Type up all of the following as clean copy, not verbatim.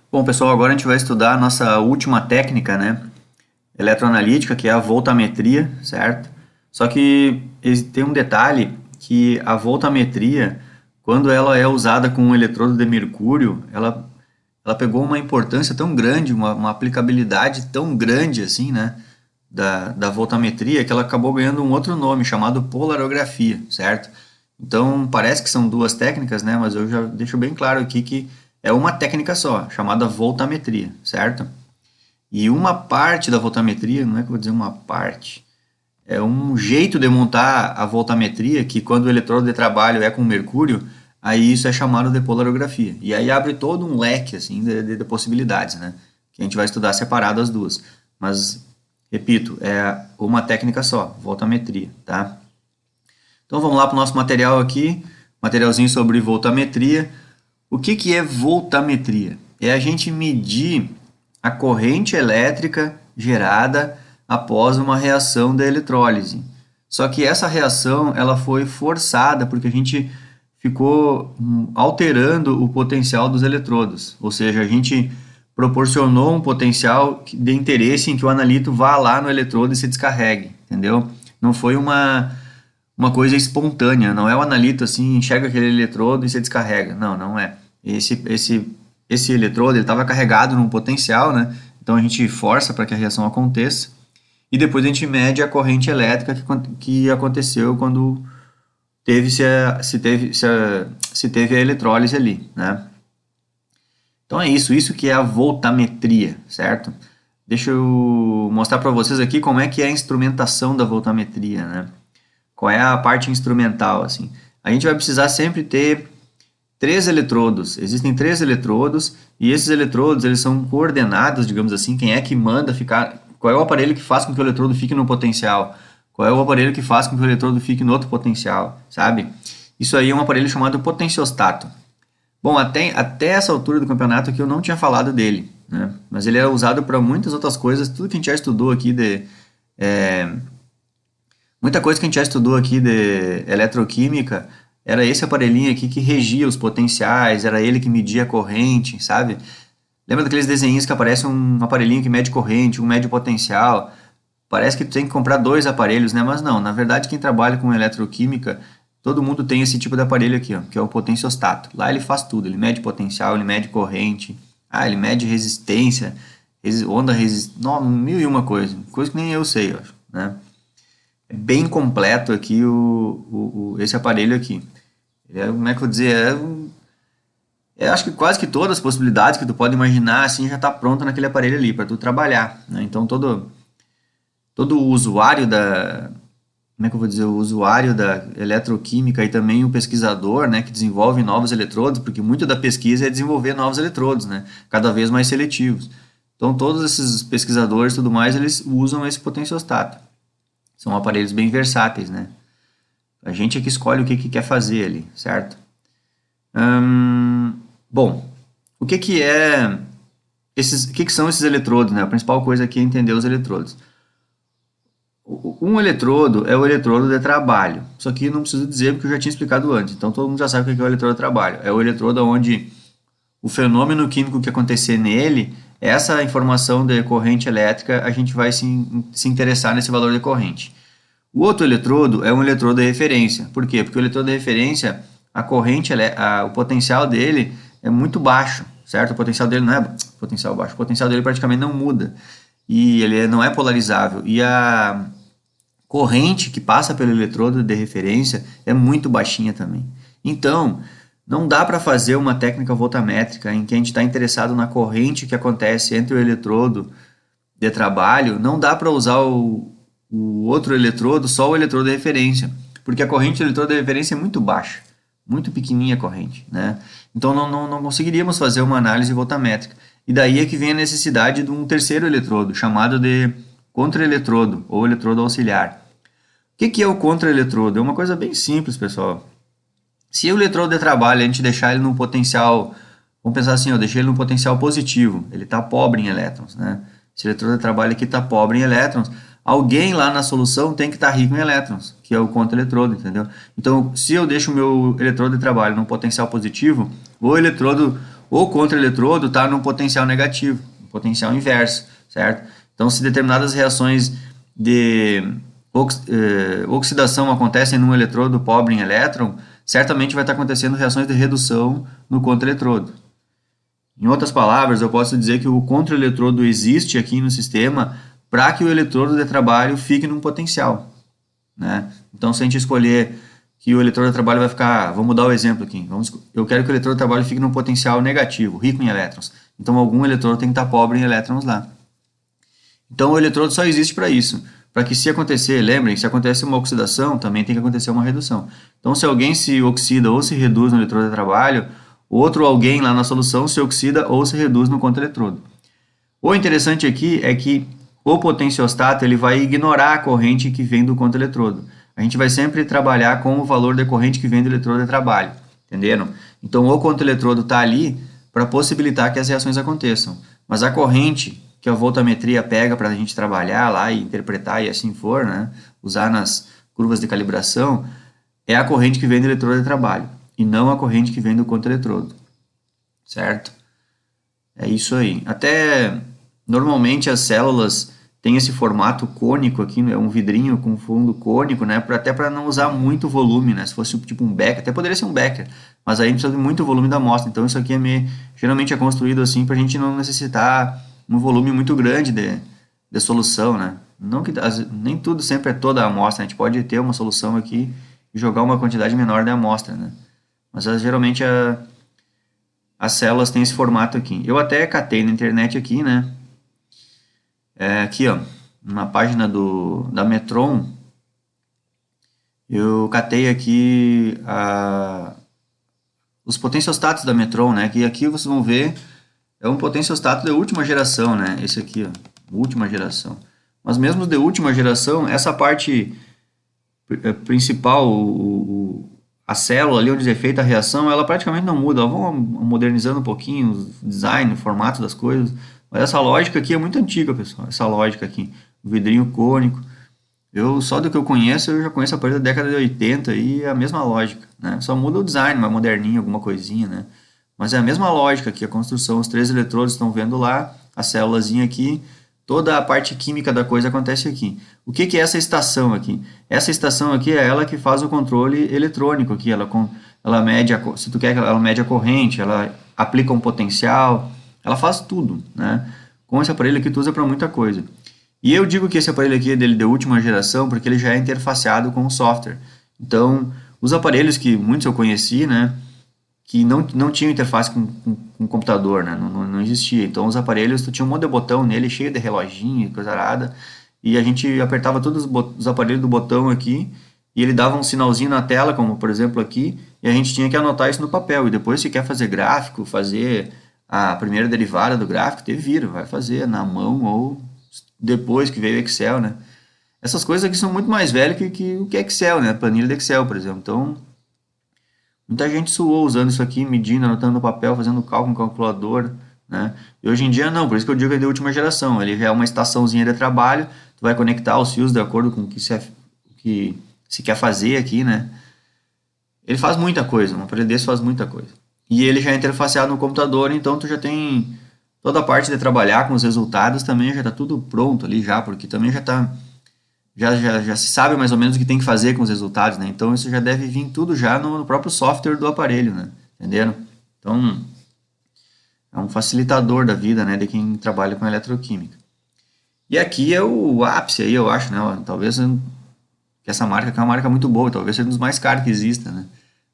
Bom, pessoal, agora a gente vai estudar a nossa última técnica, né? Eletroanalítica, que é a voltametria, certo? Só que tem um detalhe que a voltametria, quando ela é usada com um eletrodo de mercúrio, ela pegou uma importância tão grande, uma aplicabilidade tão grande assim, né? Da voltametria, que ela acabou ganhando um outro nome, chamado polarografia, certo? Então, parece que são duas técnicas, né? Mas eu já deixo bem claro aqui que é uma técnica só, chamada voltametria, certo? E uma parte da voltametria, não é que eu vou dizer uma parte, é um jeito de montar a voltametria que quando o eletrodo de trabalho é com mercúrio, aí isso é chamado de polarografia. E aí abre todo um leque assim de possibilidades, né? Que a gente vai estudar separado as duas. Mas, repito, é uma técnica só, voltametria, tá? Então vamos lá para o nosso material aqui, materialzinho sobre voltametria. O que é voltametria? É a gente medir a corrente elétrica gerada após uma reação da eletrólise. Só que essa reação ela foi forçada porque a gente ficou alterando o potencial dos eletrodos. Ou seja, a gente proporcionou um potencial de interesse em que o analito vá lá no eletrodo e se descarregue, entendeu? Não foi uma coisa espontânea, não é o analito assim, enxerga aquele eletrodo e se descarrega. Não, não é. Esse eletrodo estava carregado num potencial, né? Então a gente força para que a reação aconteça e depois a gente mede a corrente elétrica que aconteceu quando se teve a eletrólise ali, né? Então é isso que é a voltametria, certo? Deixa eu mostrar para vocês aqui como é que é a instrumentação da voltametria, né? Qual é a parte instrumental, assim. A gente vai precisar sempre ter três eletrodos. Existem três eletrodos e esses eletrodos eles são coordenados, digamos assim, quem é que manda ficar, qual é o aparelho que faz com que o eletrodo fique no potencial, qual é o aparelho que faz com que o eletrodo fique no outro potencial, sabe? Isso aí é um aparelho chamado potenciostato. Bom, até essa altura do campeonato aqui eu não tinha falado dele, né? Mas ele é usado para muitas outras coisas, tudo que a gente já estudou aqui muita coisa que a gente já estudou aqui de eletroquímica era esse aparelhinho aqui que regia os potenciais, era ele que media a corrente, sabe? Lembra daqueles desenhos que aparece um aparelhinho que mede corrente, um mede potencial? Parece que tu tem que comprar dois aparelhos, né? Mas não, na verdade quem trabalha com eletroquímica, todo mundo tem esse tipo de aparelho aqui, ó, que é o potenciostato. Lá ele faz tudo, ele mede potencial, ele mede corrente, ele mede resistência, onda resistente, mil e uma coisa que nem eu sei, eu acho, né? É bem completo aqui esse aparelho aqui. Ele é, como é que eu vou dizer, acho que quase que todas as possibilidades que tu pode imaginar assim já está pronta naquele aparelho ali para tu trabalhar, né? Então todo o usuário como é que eu vou dizer, o usuário da eletroquímica e também o pesquisador, né, que desenvolve novos eletrodos, porque muito da pesquisa é desenvolver novos eletrodos, né, cada vez mais seletivos. Então todos esses pesquisadores e tudo mais, eles usam esse potenciostato. São aparelhos bem versáteis, né? A gente é que escolhe o que quer fazer ali, certo? Bom, o que são esses eletrodos, né? A principal coisa aqui é entender os eletrodos. Um eletrodo é o eletrodo de trabalho. Isso aqui não preciso dizer porque eu já tinha explicado antes. Então todo mundo já sabe o que é o eletrodo de trabalho. É o eletrodo onde o fenômeno químico que acontecer nele, essa informação de corrente elétrica, a gente vai se interessar nesse valor de corrente. O outro eletrodo é um eletrodo de referência. Por quê? Porque o eletrodo de referência, a corrente, o potencial dele é muito baixo, certo? O potencial dele não é potencial baixo, o potencial dele praticamente não muda. E ele não é polarizável. E a corrente que passa pelo eletrodo de referência é muito baixinha também. Então, não dá para fazer uma técnica voltamétrica em que a gente está interessado na corrente que acontece entre o eletrodo de trabalho, não dá para usar o outro eletrodo, só o eletrodo de referência, porque a corrente do eletrodo de referência é muito baixa, muito pequenininha a corrente, né? Então não conseguiríamos fazer uma análise voltamétrica. E daí é que vem a necessidade de um terceiro eletrodo, chamado de contraeletrodo ou eletrodo auxiliar. O que é o contraeletrodo? É uma coisa bem simples, pessoal. Se o eletrodo de trabalho a gente deixar ele num potencial, vamos pensar assim, eu deixei ele num potencial positivo, ele está pobre em elétrons, né? Esse eletrodo de trabalho aqui está pobre em elétrons, alguém lá na solução tem que estar rico em elétrons, que é o contraeletrodo, entendeu? Então, se eu deixo o meu eletrodo de trabalho num potencial positivo, o contra-eletrodo está no potencial negativo, no potencial inverso, certo? Então, se determinadas reações de oxidação acontecem num eletrodo pobre em elétron, certamente vai estar acontecendo reações de redução no contra-eletrodo. Em outras palavras, eu posso dizer que o contra-eletrodo existe aqui no sistema para que o eletrodo de trabalho fique num potencial, né? Então, se a gente escolher que o eletrodo de trabalho vai ficar, vamos mudar o exemplo aqui, eu quero que o eletrodo de trabalho fique num potencial negativo, rico em elétrons. Então, algum eletrodo tem que estar pobre em elétrons lá. Então, o eletrodo só existe para isso, para que se acontecer, lembrem, se acontece uma oxidação, também tem que acontecer uma redução. Então, se alguém se oxida ou se reduz no eletrodo de trabalho, outro alguém lá na solução se oxida ou se reduz no contra-eletrodo. O interessante aqui é que o potenciostato ele vai ignorar a corrente que vem do contra-eletrodo. A gente vai sempre trabalhar com o valor da corrente que vem do eletrodo de trabalho, entenderam? Então, o contra-eletrodo está ali para possibilitar que as reações aconteçam. Mas a corrente que a voltametria pega para a gente trabalhar lá e interpretar e assim for, né, usar nas curvas de calibração, é a corrente que vem do eletrodo de trabalho e não a corrente que vem do contra-eletrodo, certo? É isso aí. Até normalmente as células têm esse formato cônico aqui, é um vidrinho com fundo cônico, né, até para não usar muito volume, né? Se fosse tipo um becker, até poderia ser um becker, mas aí a gente precisa de muito volume da amostra. Então isso aqui geralmente é construído assim para a gente não necessitar um volume muito grande de solução, né? Não que nem tudo sempre é toda a amostra, a gente pode ter uma solução aqui e jogar uma quantidade menor de amostra, né? Mas geralmente as células têm esse formato aqui. Eu até catei na internet aqui, né? Aqui, ó, na página da Metron, eu catei aqui os potenciostatos da Metron, né? Que aqui vocês vão ver é um potenciostato de última geração, né? Esse aqui, ó, última geração. Mas mesmo de última geração, essa parte principal, a célula ali onde é feita a reação, ela praticamente não muda. Ela vai modernizando um pouquinho o design, o formato das coisas. Mas essa lógica aqui é muito antiga, pessoal. Essa lógica aqui, o vidrinho cônico. Só do que eu conheço, eu já conheço a partir da década de 80 e é a mesma lógica, né? Só muda o design, mais moderninho, alguma coisinha, né? Mas é a mesma lógica aqui, a construção, os 3 eletrodos estão vendo lá, a célulazinha aqui, toda a parte química da coisa acontece aqui. O que é essa estação aqui? Essa estação aqui é ela que faz o controle eletrônico aqui, ela mede, se tu quer, ela mede a corrente, ela aplica um potencial, ela faz tudo, né? Com esse aparelho aqui tu usa para muita coisa. E eu digo que esse aparelho aqui é dele de última geração porque ele já é interfaceado com o software. Então, os aparelhos que muitos eu conheci, né, que não tinham interface com o computador, né, não existia. Então, os aparelhos, tu tinha um monte de botão nele, cheio de reloginho e coisa arada, e a gente apertava todos os aparelhos do botão aqui, e ele dava um sinalzinho na tela, como por exemplo aqui, e a gente tinha que anotar isso no papel. E depois, se quer fazer gráfico, fazer a primeira derivada do gráfico, vai fazer na mão ou depois que veio o Excel, né? Essas coisas aqui são muito mais velhas que o que é Excel, né? Planilha de Excel, por exemplo. Então, muita gente suou usando isso aqui, medindo, anotando no papel, fazendo cálculo no calculador, né? E hoje em dia não, por isso que eu digo que é de última geração. Ele já é uma estaçãozinha de trabalho, tu vai conectar os fios de acordo com o que se quer fazer aqui, né? Ele faz muita coisa, um aparelho desse faz muita coisa. E ele já é interfaceado no computador, então tu já tem toda a parte de trabalhar com os resultados também já está tudo pronto ali já, porque também já se sabe mais ou menos o que tem que fazer com os resultados, né? Então isso já deve vir tudo já no próprio software do aparelho, né? Entenderam? Então é um facilitador da vida, né, de quem trabalha com eletroquímica. E aqui é o ápice aí, eu acho, né? Talvez que essa marca que é uma marca muito boa, talvez seja um dos mais caros que exista, né?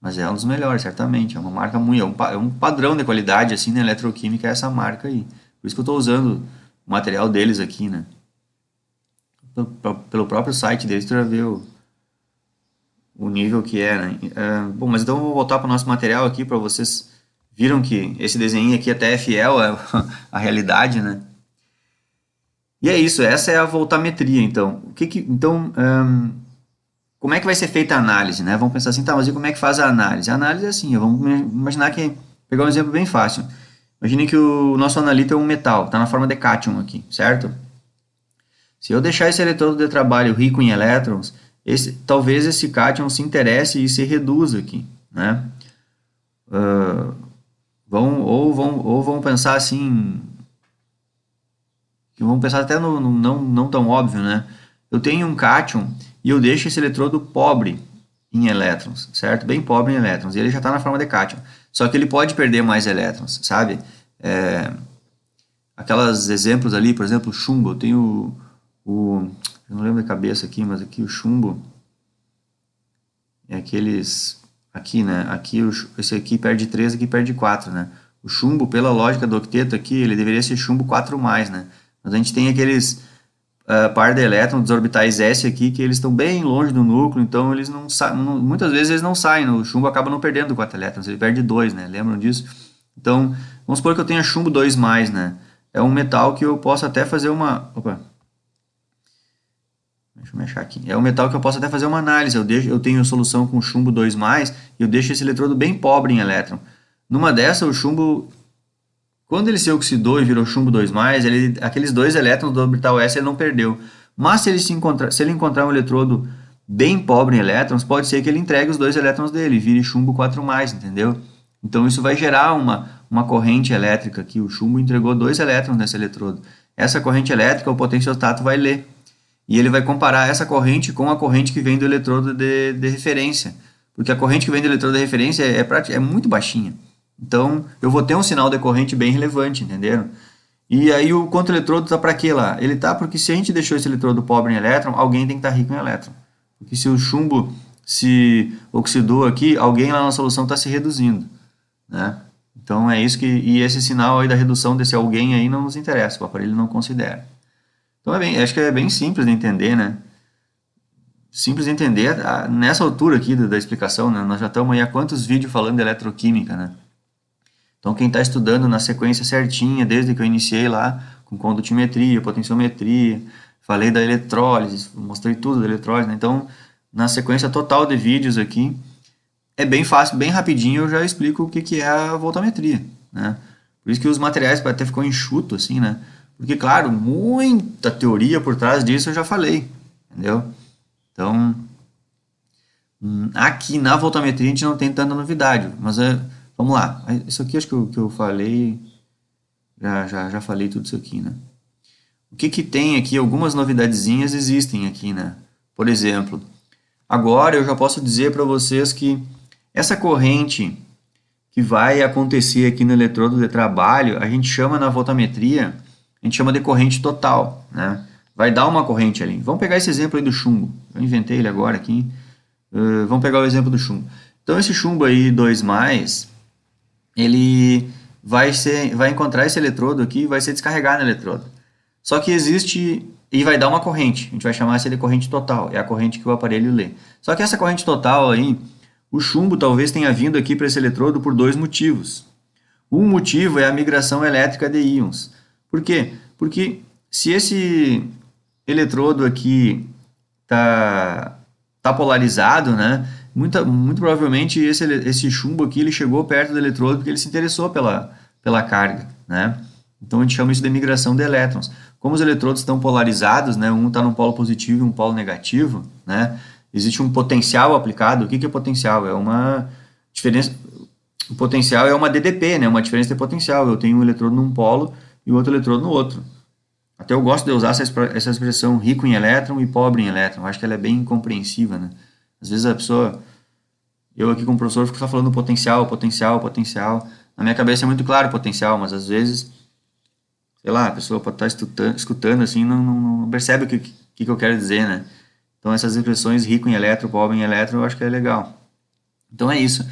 Mas é um dos melhores, certamente. É uma marca muito, é um padrão de qualidade assim na eletroquímica, é essa marca aí. Por isso que eu estou usando o material deles aqui, né? Pelo próprio site deles, tu já vê o nível que é, né? Bom, mas então eu vou voltar para o nosso material aqui para vocês viram que esse desenho aqui até é fiel à realidade, né? E é isso, essa é a voltametria, então. Como é que vai ser feita a análise, né? Vamos pensar assim, tá, mas e como é que faz a análise? A análise é assim, vamos imaginar pegar um exemplo bem fácil. Imagine que o nosso analito é um metal, está na forma de cátion aqui, certo? Se eu deixar esse eletrodo de trabalho rico em elétrons, talvez esse cátion se interesse e se reduza aqui, né? Ou vão pensar assim, que vão pensar até no não tão óbvio, né? Eu tenho um cátion e eu deixo esse eletrodo pobre em elétrons, certo? Bem pobre em elétrons. E ele já está na forma de cátion. Só que ele pode perder mais elétrons, sabe? Aquelas exemplos ali, por exemplo, chumbo. Eu tenho eu não lembro de cabeça aqui, mas aqui o chumbo é aqueles aqui, né? Aqui esse aqui perde 3, aqui perde 4, né? O chumbo, pela lógica do octeto aqui, ele deveria ser chumbo 4+, né? Mas a gente tem aqueles par de elétrons dos orbitais S aqui que eles estão bem longe do núcleo, então eles muitas vezes eles não saem, o chumbo acaba não perdendo 4 elétrons, ele perde 2, né? Lembram disso? Então, vamos supor que eu tenha chumbo 2+, né? É um metal que eu posso até fazer uma... Opa! Deixa eu mexer aqui. É um metal que eu posso até fazer uma análise. Eu tenho solução com chumbo 2+, e eu deixo esse eletrodo bem pobre em elétron. Numa dessa, o chumbo, quando ele se oxidou e virou chumbo 2+, aqueles 2 elétrons do orbital S ele não perdeu. Mas se ele encontrar um eletrodo bem pobre em elétrons, pode ser que ele entregue os 2 elétrons dele e vire chumbo 4+, entendeu? Então isso vai gerar uma corrente elétrica aqui. O chumbo entregou 2 elétrons nesse eletrodo. Essa corrente elétrica, o potenciostato vai ler. E ele vai comparar essa corrente com a corrente que vem do eletrodo de referência. Porque a corrente que vem do eletrodo de referência é muito baixinha. Então, eu vou ter um sinal de corrente bem relevante, entenderam? E aí o contra-eletrodo está para quê lá? Ele está porque se a gente deixou esse eletrodo pobre em elétron, alguém tem que estar rico em elétron. Porque se o chumbo se oxidou aqui, alguém lá na solução está se reduzindo, né? Então é isso e esse sinal aí da redução desse alguém aí não nos interessa, o aparelho não considera. Então acho que é bem simples de entender, né? Simples de entender nessa altura aqui da explicação, né? Nós já estamos aí há quantos vídeos falando de eletroquímica, né? Então quem está estudando na sequência certinha, desde que eu iniciei lá, com condutimetria, potenciometria, falei da eletrólise, mostrei tudo da eletrólise, né? Então, na sequência total de vídeos aqui, é bem fácil, bem rapidinho eu já explico o que é a voltametria, né? Por isso que os materiais até ficou enxuto assim, né? Porque, claro, muita teoria por trás disso eu já falei, entendeu? Então, aqui na voltametria a gente não tem tanta novidade, mas vamos lá. Isso aqui acho que eu falei, já falei tudo isso aqui, né? O que tem aqui, algumas novidadezinhas existem aqui, né? Por exemplo, agora eu já posso dizer para vocês que essa corrente que vai acontecer aqui no eletrodo de trabalho, a gente chama na voltametria, a gente chama de corrente total, né? Vai dar uma corrente ali. Vamos pegar esse exemplo aí do chumbo. Eu inventei ele agora aqui. Vamos pegar o exemplo do chumbo. Então esse chumbo aí 2+, ele vai encontrar esse eletrodo aqui e vai ser descarregado no eletrodo. Só que existe e vai dar uma corrente. A gente vai chamar essa de corrente total. É a corrente que o aparelho lê. Só que essa corrente total aí, o chumbo talvez tenha vindo aqui para esse eletrodo por 2 motivos. Um motivo é a migração elétrica de íons. Por quê? Porque se esse eletrodo aqui tá polarizado, né? Muito provavelmente esse chumbo aqui ele chegou perto do eletrodo porque ele se interessou pela carga, né? Então a gente chama isso de migração de elétrons. Como os eletrodos estão polarizados, né? Um está num polo positivo e um polo negativo, né? Existe um potencial aplicado. O que é potencial? É uma diferença. O potencial é uma DDP, né? Uma diferença de potencial. Eu tenho um eletrodo num polo e o outro eletrodo no outro. Até eu gosto de usar essa expressão rico em elétron e pobre em elétron. Eu acho que ela é bem compreensiva, né? Às vezes a pessoa, eu aqui como professor, fico só falando potencial, potencial, potencial. Na minha cabeça é muito claro o potencial, mas às vezes, sei lá, a pessoa pode estar escutando assim, não percebe o que eu quero dizer, né? Então essas expressões rico em elétron, pobre em elétron, eu acho que é legal. Então é isso.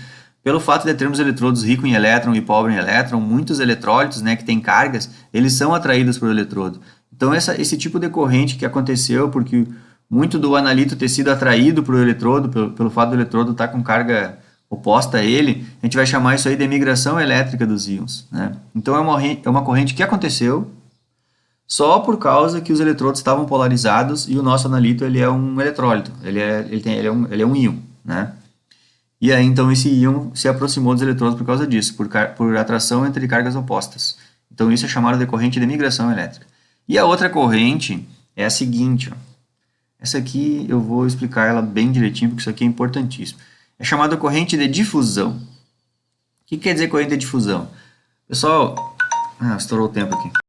Pelo fato de termos eletrodos ricos em elétron e pobre em elétron, muitos eletrólitos, né, que têm cargas, eles são atraídos por eletrodo. Então esse tipo de corrente que aconteceu porque muito do analito ter sido atraído para o eletrodo, pelo fato do eletrodo estar com carga oposta a ele, a gente vai chamar isso aí de migração elétrica dos íons, né? Então é uma corrente que aconteceu só por causa que os eletrodos estavam polarizados e o nosso analito ele é um eletrólito, ele é um íon, né? E aí, então, esse íon se aproximou dos eletrodos por causa disso, por atração entre cargas opostas. Então, isso é chamado de corrente de migração elétrica. E a outra corrente é a seguinte, ó. Essa aqui eu vou explicar ela bem direitinho, porque isso aqui é importantíssimo. É chamada corrente de difusão. O que quer dizer corrente de difusão? Pessoal, estourou o tempo aqui.